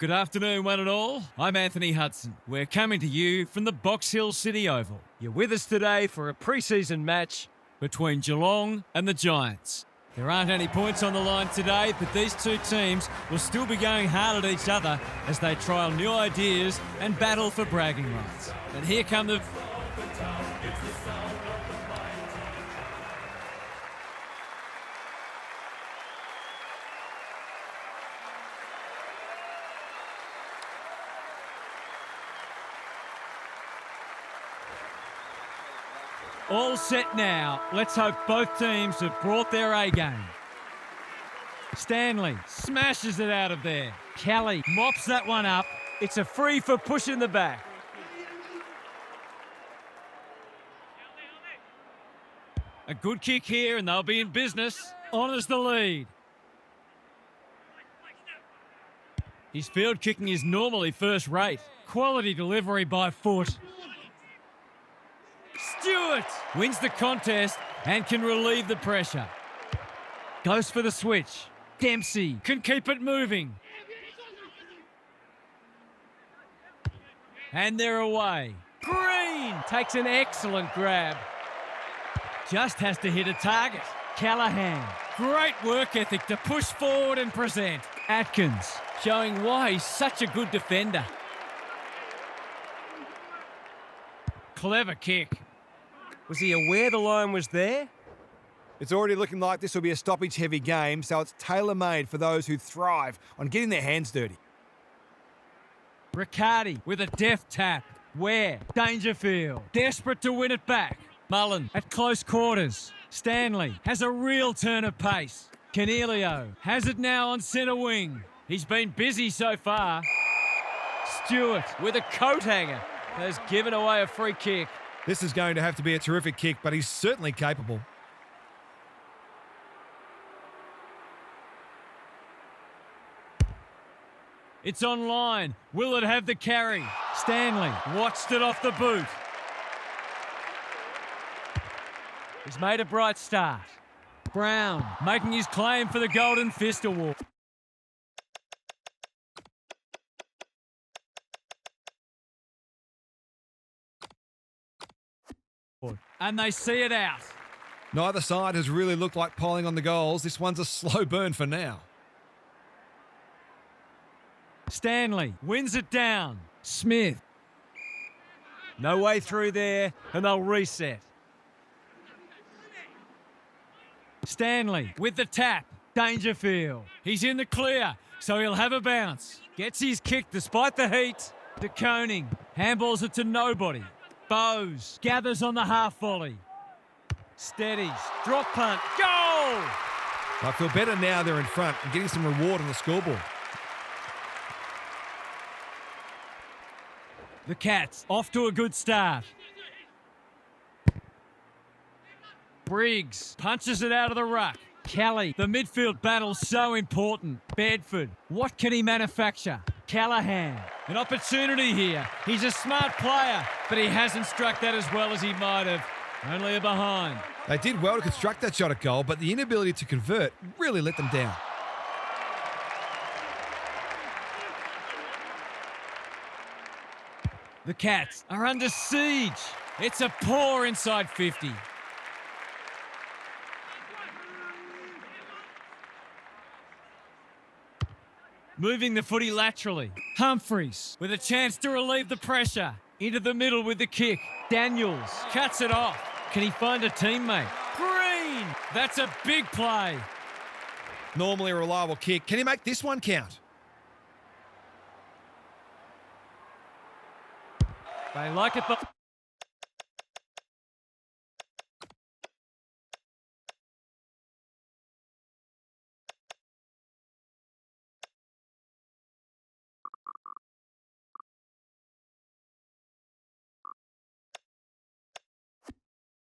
Good afternoon, one and all. I'm Anthony Hudson. We're coming to you from the Box Hill City Oval. You're with us today for a pre-season match between Geelong and the Giants. There aren't any points on the line today, but these two teams will still be going hard at each other as they trial new ideas and battle for bragging rights. And here come the... All set now. Let's hope both teams have brought their A-game. Stanley smashes it out of there. Kelly mops that one up. It's a free for push in the back. A good kick here and they'll be in business. Honours the lead. His field kicking is normally first rate. Quality delivery by foot. Stewart wins the contest and can relieve the pressure. Goes for the switch. Dempsey can keep it moving. And they're away. Green Takes an excellent grab. just has to hit a target. Callahan, great work ethic to push forward and present. Atkins showing why he's such a good defender. Clever kick. Was he aware the line was there? It's already looking like this will be a stoppage-heavy game, so it's tailor-made for those who thrive on getting their hands dirty. Riccardi with a deft tap. Ware, Dangerfield, desperate to win it back. Mullen at close quarters. Stanley has a real turn of pace. Cornelio has it now on centre wing. He's been busy so far. Stewart with a coat hanger has given away a free kick. This is going to have to be a terrific kick, but he's certainly capable. It's online. Will it have the carry? Stanley watched it off the boot. He's made a bright start. Brown making his claim for the Golden Fist Award. And they see it out. Neither side has really looked like piling on the goals. This one's a slow burn for now. Stanley wins it down. Smith. No way through there, and they'll reset. Stanley with the tap. Dangerfield. He's in the clear, so he'll have a bounce. Gets his kick despite the heat. De Koning handballs it to nobody. Bowes gathers on the half volley. Steadies. Drop punt. Goal! I feel better now they're in front and getting some reward on the scoreboard. The Cats off to a good start. Briggs punches it out of the ruck. Kelly, the midfield battle's so important. Bedford, what can he manufacture? Callahan, an opportunity here. He's a smart player, but he hasn't struck that as well as he might have. Only a behind. They did well to construct that shot at goal, but the inability to convert really let them down. The Cats are under siege. It's a poor inside 50. Moving the footy laterally. Humphreys with a chance to relieve the pressure. Into the middle with the kick. Daniels cuts it off. Can he find a teammate? Green! That's a big play. Normally a reliable kick. Can he make this one count? They like it.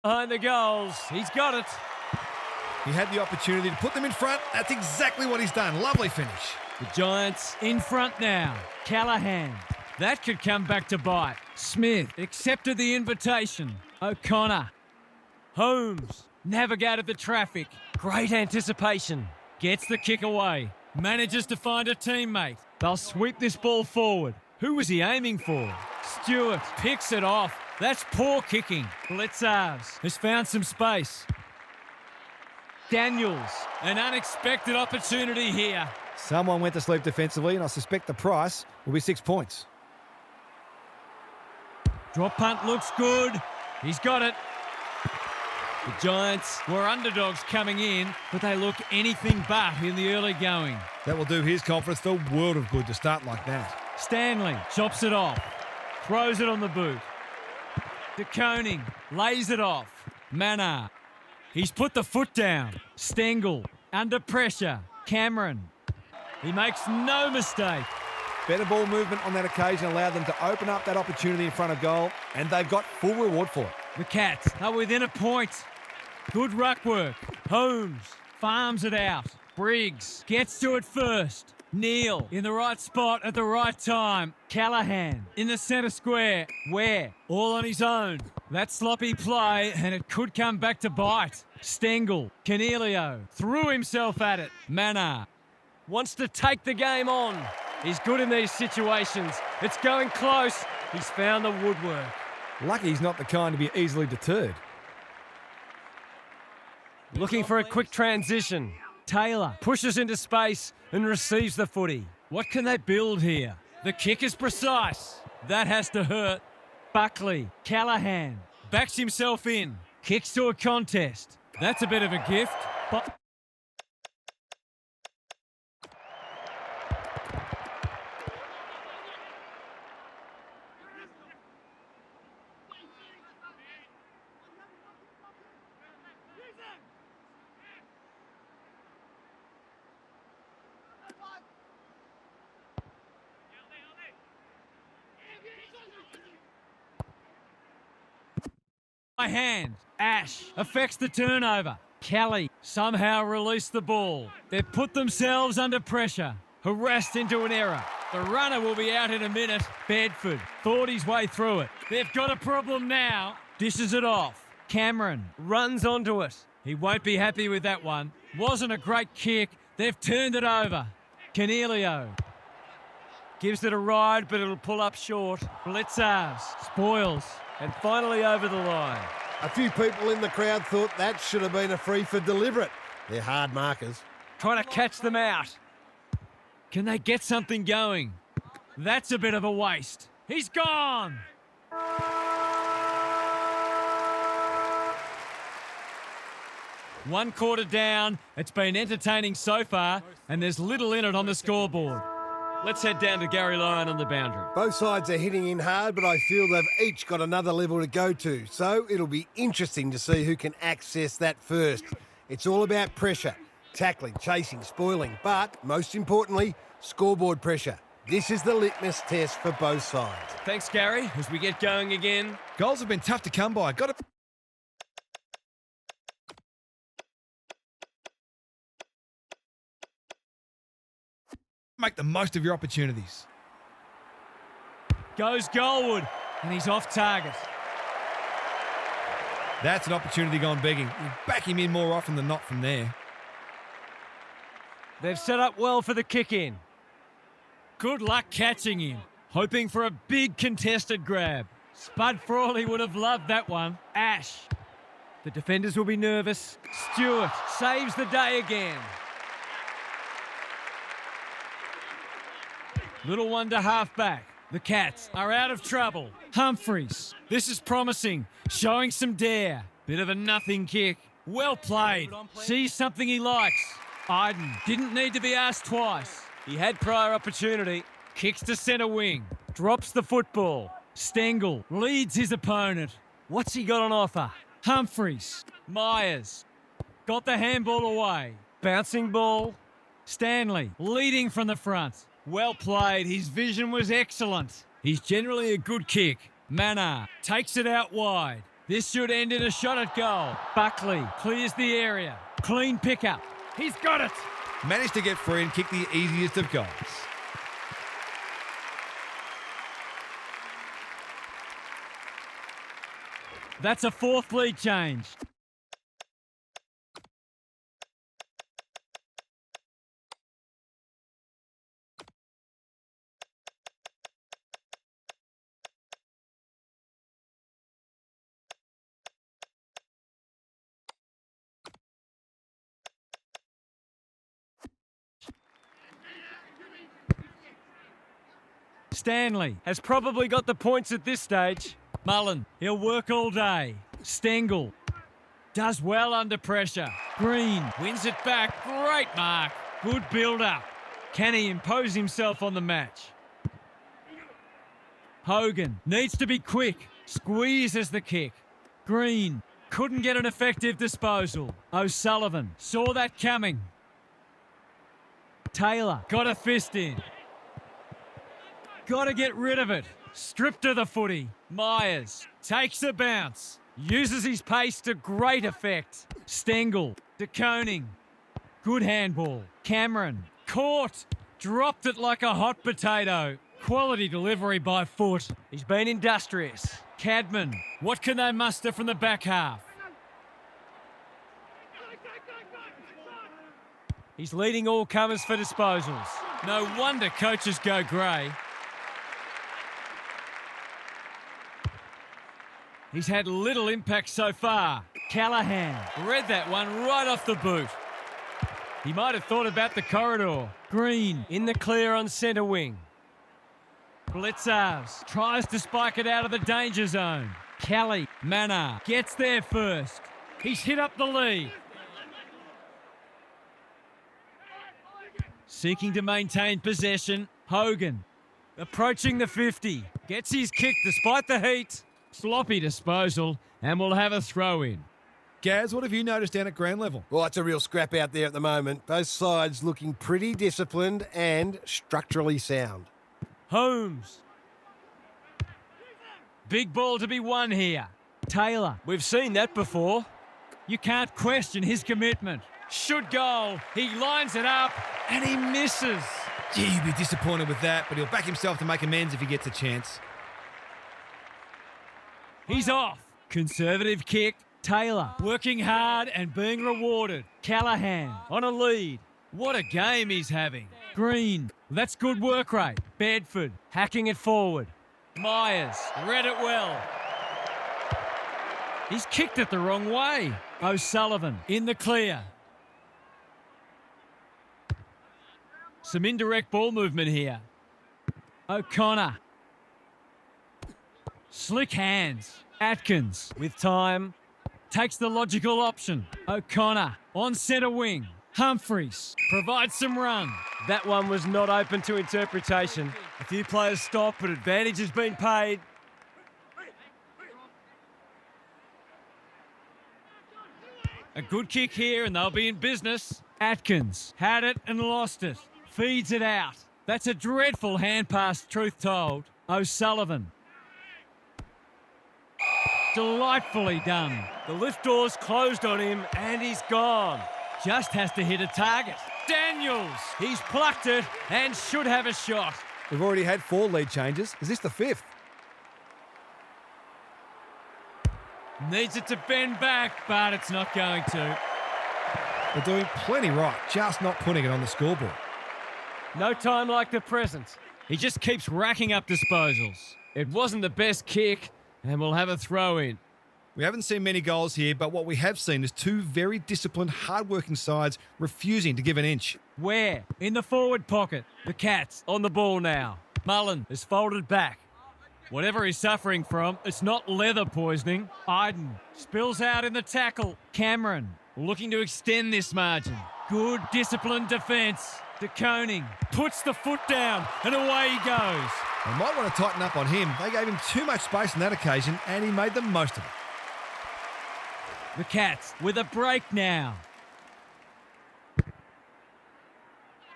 Behind the goals. He's got it. He had the opportunity to put them in front. That's exactly what he's done. Lovely finish. The Giants in front now. Callahan. That could come back to bite. Smith accepted the invitation. O'Connor. Holmes navigated the traffic. Great anticipation. Gets the kick away. Manages to find a teammate. They'll sweep this ball forward. Who was he aiming for? Stewart picks it off. That's poor kicking. Blitzars has found some space. Daniels, an unexpected opportunity here. Someone went to sleep defensively, and I suspect the price will be 6 points. Drop punt looks good. He's got it. The Giants were underdogs coming in, but they look anything but in the early going. That will do his conference the world of good to start like that. Stanley chops it off. Throws it on the boot. De Koning lays it off. Mannar. He's put the foot down. Stengel under pressure. Cameron. He makes no mistake. Better ball movement on that occasion allowed them to open up that opportunity in front of goal, and they've got full reward for it. The Cats are within a point. Good ruck work. Holmes farms it out. Briggs gets to it first. Neal in the right spot at the right time. Callahan in the centre square. Ware all on his own. That sloppy play, and it could come back to bite. Stengel, Cornelio threw himself at it. Mannar wants to take the game on. He's good in these situations. It's going close. He's found the woodwork. Lucky he's not the kind to be easily deterred. Looking for a quick transition. Taylor pushes into space and receives the footy. What can they build here? The kick is precise. That has to hurt. Buckley, Callahan, backs himself in. Kicks to a contest. That's a bit of a gift. But by hand. Ash affects the turnover. Kelly somehow released the ball. They've put themselves under pressure. Harassed into an error. The runner will be out in a minute. Bedford thought his way through it. They've got a problem now. Dishes it off. Cameron runs onto it. He won't be happy with that one. Wasn't a great kick. They've turned it over. Cornelio gives it a ride, but it'll pull up short. Blitzars spoils. And finally over the line. A few people in the crowd thought that should have been a free for deliberate. They're hard markers. Trying to catch them out. Can they get something going? That's a bit of a waste. He's gone. One quarter down. It's been entertaining so far, and there's little in it on the scoreboard. Let's head down to Gary Lyon on the boundary. Both sides are hitting in hard, but I feel they've each got another level to go to. So it'll be interesting to see who can access that first. It's all about pressure, tackling, chasing, spoiling, but most importantly, scoreboard pressure. This is the litmus test for both sides. Thanks, Gary, as we get going again. Goals have been tough to come by. Got to make the most of your opportunities. Goes goalward, and he's off target. That's an opportunity gone begging. You back him in more often than not from there. They've set up well for the kick-in. Good luck catching him. Hoping for a big contested grab. Spud Frawley would have loved that one. Ash. The defenders will be nervous. Stewart saves the day again. Little one to half-back. The Cats are out of trouble. Humphreys. This is promising. Showing some dare. Bit of a nothing kick. Well played. Sees something he likes. Iden didn't need to be asked twice. He had prior opportunity. Kicks to centre wing. Drops the football. Stengel leads his opponent. What's he got on offer? Humphreys. Myers. Got the handball away. Bouncing ball. Stanley leading from the front. Well played. His vision was excellent. He's generally a good kick. Mannar takes it out wide. This should end in a shot at goal. Buckley clears the area. Clean pickup. He's got it. Managed to get free and kick the easiest of goals. That's a fourth lead change. Stanley Has probably got the points at this stage. Mullen, he'll work all day. Stengel does well under pressure. Green wins it back. Great mark. Good build-up. Can he impose himself on the match? Hogan needs to be quick. Squeezes the kick. Green couldn't get an effective disposal. O'Sullivan saw that coming. Taylor got a fist in. Got to get rid of it. Stripped of the footy. Myers takes a bounce. Uses his pace to great effect. Stengel to Koning. Good handball. Cameron caught. Dropped it like a hot potato. Quality delivery by foot. He's been industrious. Cadman, what can they muster from the back half? He's leading all comers for disposals. No wonder coaches go grey. He's had little impact so far. Callahan read that one right off the boot. He might have thought about the corridor. Green In the clear on centre wing. Blitzars tries to spike it out of the danger zone. Kelly Manor gets there first. He's hit up the lead. Seeking to maintain possession. Hogan approaching the 50. Gets his kick despite the heat. Sloppy disposal, and we'll have a throw in. Gaz, what have you noticed down at ground level? Well, it's a real scrap out there at the moment. Both sides looking pretty disciplined and structurally sound. Holmes. Big ball to be won here. Taylor. We've seen that before. You can't question his commitment. Should goal. He lines it up and he misses. Gee, he'd be disappointed with that, but he'll back himself to make amends if he gets a chance. He's off. Conservative kick. Taylor working hard and being rewarded. Callahan on a lead. What a game he's having. Green. That's good work rate. Bedford hacking it forward. Myers read it well. He's kicked it the wrong way. O'Sullivan in the clear. Some indirect ball movement here. O'Connor. Slick hands. Atkins with time. Takes the logical option. O'Connor on centre wing. Humphreys provides some run. That one was not open to interpretation. A few players stop, but advantage has been paid. A good kick here and they'll be in business. Atkins had it and lost it. Feeds it out. That's a dreadful hand pass, truth told. O'Sullivan. Delightfully done. The lift door's closed on him and he's gone. Just has to hit a target. Daniels. He's plucked it and should have a shot. We've already had 4 lead changes. Is this the 5th? Needs it to bend back, but it's not going to. They're doing plenty right, just not putting it on the scoreboard. No time like the present. He just keeps racking up disposals. It wasn't the best kick, and we'll have a throw in. We haven't seen many goals here, but what we have seen is 2 very disciplined, hard-working sides refusing to give an inch. Where? In the forward pocket. The Cats on the ball now. Mullen is folded back. Whatever he's suffering from, it's not leather poisoning. Iden spills out in the tackle. Cameron looking to extend this margin. Good disciplined defence. De Koning puts the foot down and away he goes. They might want to tighten up on him. They gave him too much space on that occasion and he made the most of it. The Cats with a break now.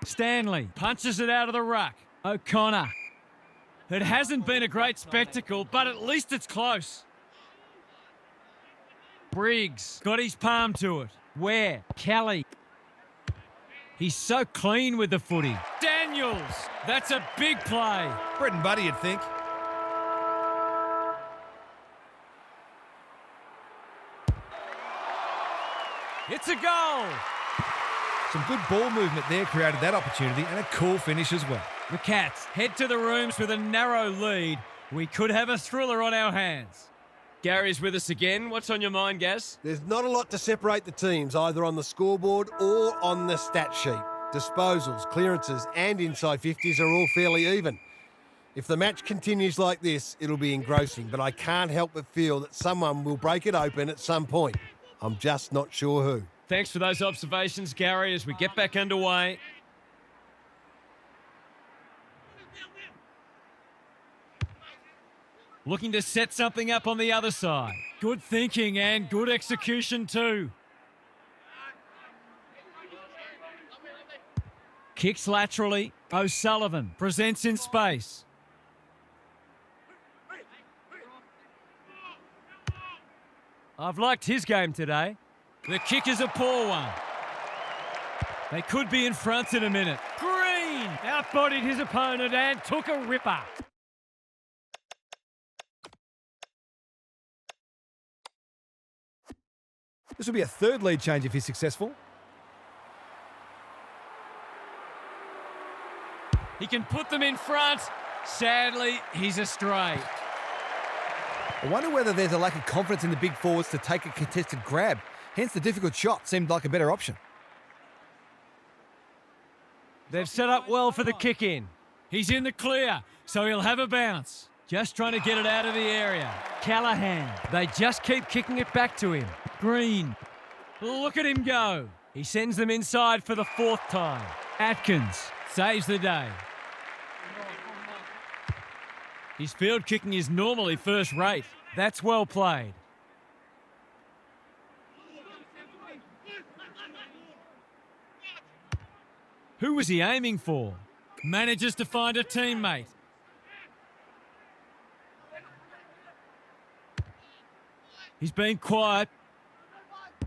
Stanley punches it out of the ruck. O'Connor. It hasn't been a great spectacle, but at least it's close. Briggs got his palm to it. Where? Kelly. He's so clean with the footy. Daniels. That's a big play. Bread and butter, you'd think. It's a goal. Some good ball movement there created that opportunity and a cool finish as well. The Cats head to the rooms with a narrow lead. We could have a thriller on our hands. Gary's with us again. What's on your mind, Gaz? There's not a lot to separate the teams, either on the scoreboard or on the stat sheet. Disposals, clearances and inside 50s are all fairly even. If the match continues like this, it'll be engrossing, but I can't help but feel that someone will break it open at some point. I'm just not sure who. Thanks for those observations, Gary, as we get back underway. Looking to set something up on the other side. Good thinking and good execution too. Kicks laterally. O'Sullivan presents in space. I've liked his game today. The kick is a poor one. They could be in front in a minute. Green outbodied his opponent and took a ripper. This will be a third lead change if he's successful. He can put them in front. Sadly, he's astray. I wonder whether there's a lack of confidence in the big forwards to take a contested grab. Hence, the difficult shot seemed like a better option. They've set up well for the kick in. He's in the clear, so he'll have a bounce. Just trying to get it out of the area. Callahan. They just keep kicking it back to him. Green. Look at him go. He sends them inside for the fourth time. Atkins saves the day. His field kicking is normally first rate. That's well played. Who was he aiming for? Manages to find a teammate. He's been quiet.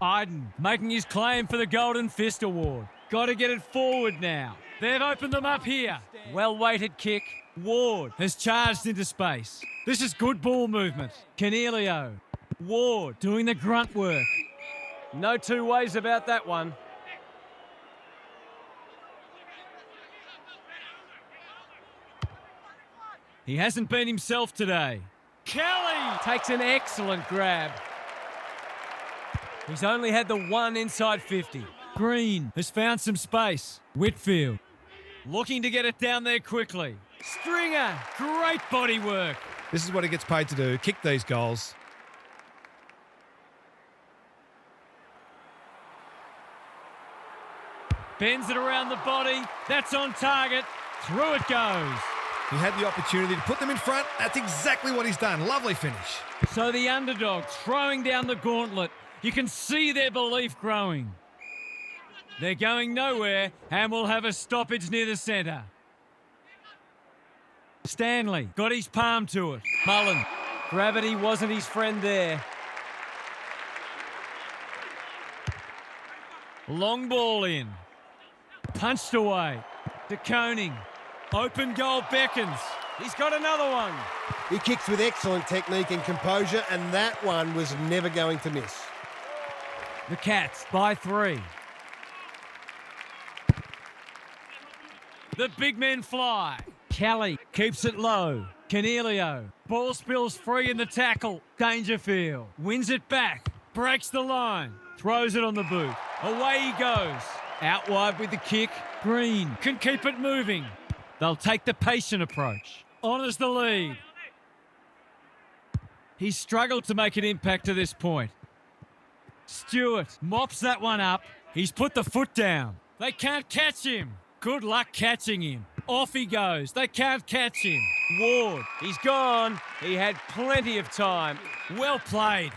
Iden making his claim for the Golden Fist Award. Got to get it forward now. They've opened them up here. Well-weighted kick. Ward has charged into space. This is good ball movement. Cornelio. Ward doing the grunt work. No two ways about that one. He hasn't been himself today. Kelly Takes an excellent grab. He's only had the one inside 50. Green has found some space. Whitfield looking to get it down there quickly. Stringer, great body work. This is what he gets paid to do, kick these goals. Bends it around the body. That's on target. Through it goes. He had the opportunity to put them in front. That's exactly what he's done. Lovely finish. So the underdog throwing down the gauntlet. You can see their belief growing. They're going nowhere and will have a stoppage near the centre. Stanley got his palm to it. Mullen. Gravity wasn't his friend there. Long ball in. Punched away. De Koning. Open goal beckons. He's got another one. He kicks with excellent technique and composure, and that one was never going to miss. The Cats by 3. The big men fly. Kelly keeps it low. Cornelio. Ball spills free in the tackle. Dangerfield wins it back. Breaks the line. Throws it on the boot. Away he goes. Out wide with the kick. Green can keep it moving. They'll take the patient approach. Honours the lead. He's struggled to make an impact to this point. Stewart mops that one up. He's put the foot down. They can't catch him. Good luck catching him. Off he goes. They can't catch him. Ward. He's gone. He had plenty of time. Well played.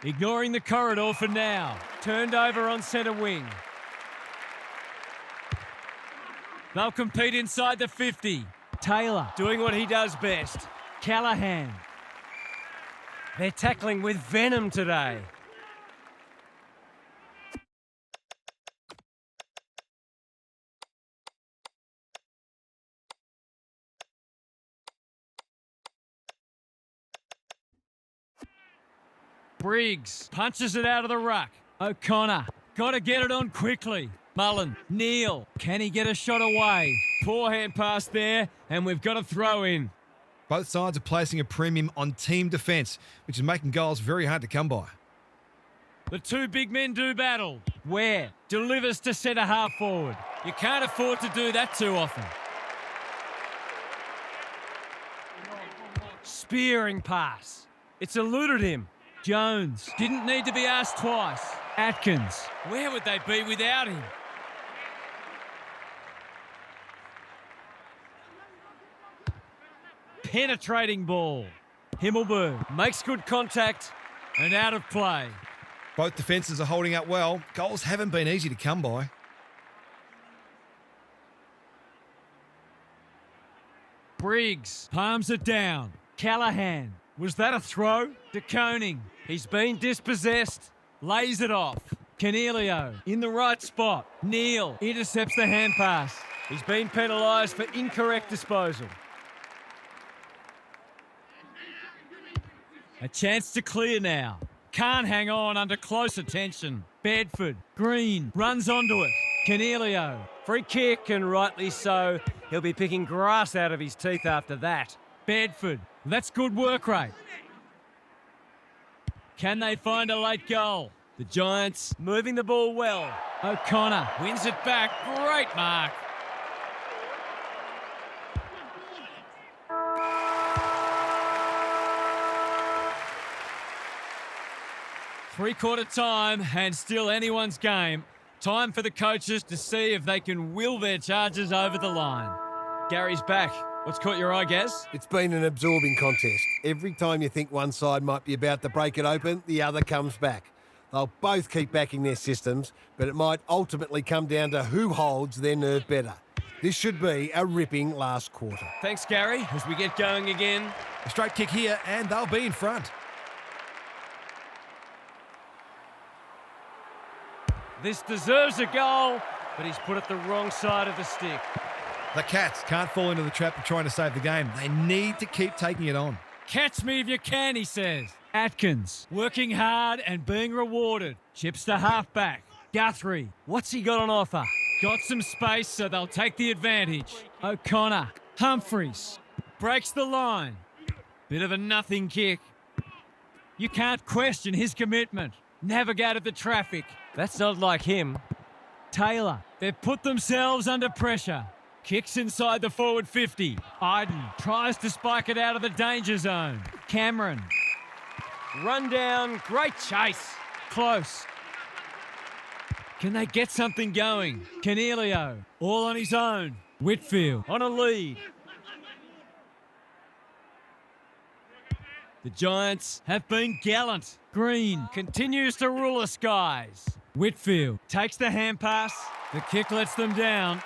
Ignoring the corridor for now. Turned over on centre wing. They'll compete inside the 50. Taylor Doing what he does best. Callahan. They're tackling with venom today. Briggs punches it out of the ruck. O'Connor got to get it on quickly. Mullen, Neal, can he get a shot away? Poor hand pass there, and we've got a throw in. Both sides are placing a premium on team defence, which is making goals very hard to come by. The two big men do battle. Ware delivers to centre half forward. You can't afford to do that too often. Spearing pass. It's eluded him. Jones didn't need to be asked twice. Atkins, where would they be without him? Penetrating ball. Himmelberg makes good contact and out of play. Both defences are holding up well. Goals haven't been easy to come by. Briggs palms it down. Callahan, was that a throw? De Koning, he's been dispossessed. Lays it off. Canelio in the right spot. Neal intercepts the hand pass. He's been penalised for incorrect disposal. A chance to clear now. Can't hang on under close attention. Bedford, Green runs onto it. Canelio, Free kick, and rightly so. He'll be picking grass out of his teeth after that. Bedford, that's good work rate. Can they find a late goal? The Giants moving the ball well. O'Connor wins it back. Great mark. Three-quarter time and still anyone's game. Time for the coaches to see if they can will their charges over the line. Gary's back. What's caught your eye, Gaz? It's been an absorbing contest. Every time you think one side might be about to break it open, the other comes back. They'll both keep backing their systems, but it might ultimately come down to who holds their nerve better. This should be a ripping last quarter. Thanks, Gary, as we get going again. A straight kick here, and they'll be in front. This deserves a goal, but he's put it the wrong side of the stick. The Cats can't fall into the trap of trying to save the game. They need to keep taking it on. Catch me if you can, he says. Atkins, working hard and being rewarded. Chips to halfback. Guthrie, what's he got on offer? Got some space, so they'll take the advantage. O'Connor, Humphreys, breaks the line. Bit of a nothing kick. You can't question his commitment. Navigated the traffic. That's not like him. Taylor, they've put themselves under pressure. Kicks inside the forward 50. Iden tries to spike it out of the danger zone. Cameron. Run down, great chase. Close. Can they get something going? Canelio, all on his own. Whitfield on a lead. The Giants have been gallant. Green continues to rule the skies. Whitfield takes the hand pass. The kick lets them down.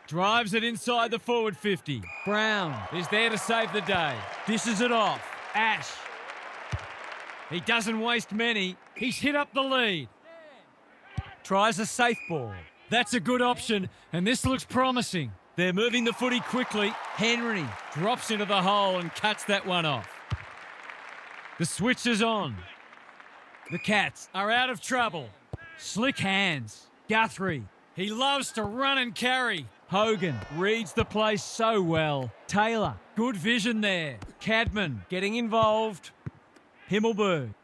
Drives it inside the forward 50. Brown is there to save the day. Dishes it off. Ash. He doesn't waste many. He's hit up the lead. Tries a safe ball. That's a good option, and this looks promising. They're moving the footy quickly. Henry drops into the hole and cuts that one off. The switch is on. The Cats are out of trouble. Slick hands. Guthrie. He loves to run and carry. Hogan reads the play so well. Taylor, good vision there. Cadman getting involved. Himmelberg.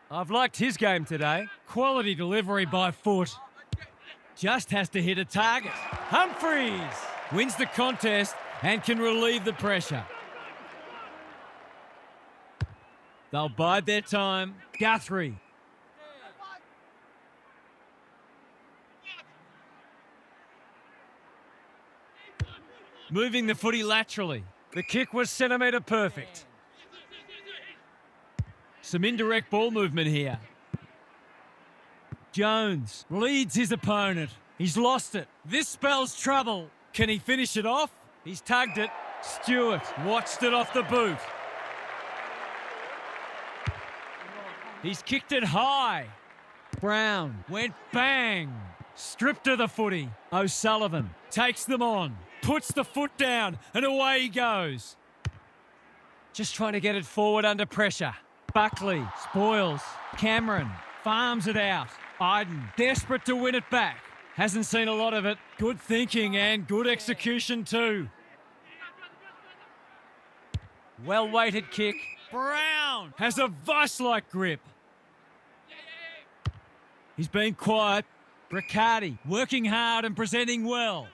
I've liked his game today. Quality delivery by foot. Just has to hit a target. Humphreys wins the contest and can relieve the pressure. They'll bide their time. Guthrie. Moving the footy laterally. The kick was centimetre perfect. Some indirect ball movement here. Jones leads his opponent. He's lost it. This spells trouble. Can he finish it off? He's tugged it. Stewart watched it off the boot. He's kicked it high. Brown went bang. Stripped of the footy. O'Sullivan takes them on. Puts the foot down and away he goes. Just trying to get it forward under pressure. Buckley spoils. Cameron farms it out. Iden desperate to win it back. Hasn't seen a lot of it. Good thinking and good execution too. Well-weighted kick. Brown has a vice-like grip. He's been quiet. Riccardi working hard and presenting well.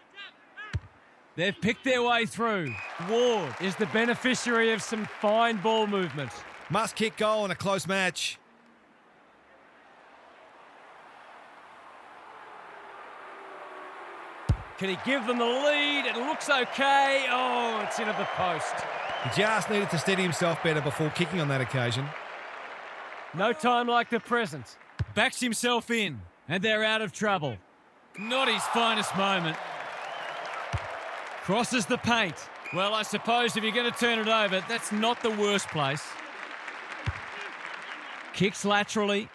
They've picked their way through. Ward is the beneficiary of some fine ball movement. Must kick goal in a close match. Can he give them the lead? It looks okay. Oh, it's into the post. He just needed to steady himself better before kicking on that occasion. No time like the present. Backs himself in, and they're out of trouble. Not his finest moment. Crosses the paint. Well, I suppose if you're going to turn it over, that's not the worst place. Kicks laterally.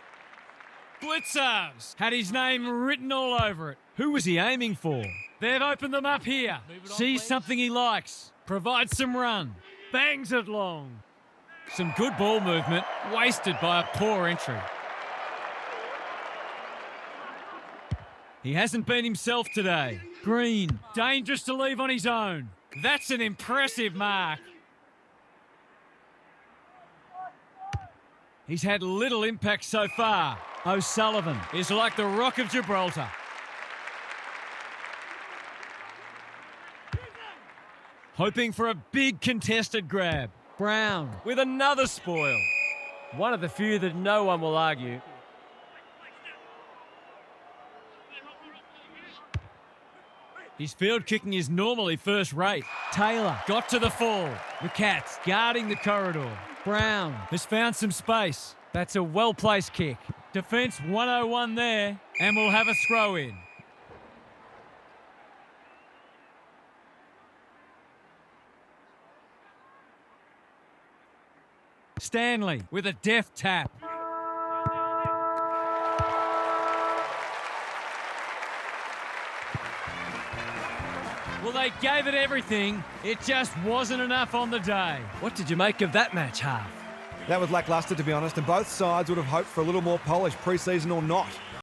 Blitzers! Had his name written all over it. Who was he aiming for? They've opened them up here. Sees something he likes. Provides some run. Bangs it long. Some good ball movement, wasted by a poor entry. He hasn't been himself today. Green, dangerous to leave on his own. That's an impressive mark. He's had little impact so far. O'Sullivan is like the Rock of Gibraltar. Hoping for a big contested grab. Brown With another spoil. One of the few that no one will argue. His field kicking is normally first rate. Taylor got to the fall. The Cats guarding the corridor. Brown has found some space. That's a well-placed kick. Defence 101 there, and we'll have a throw in. Stanley with a deft tap. Well, they gave it everything. It just wasn't enough on the day. What did you make of that match, Half? That was lacklustre, to be honest, and both sides would have hoped for a little more polish, pre-season or not.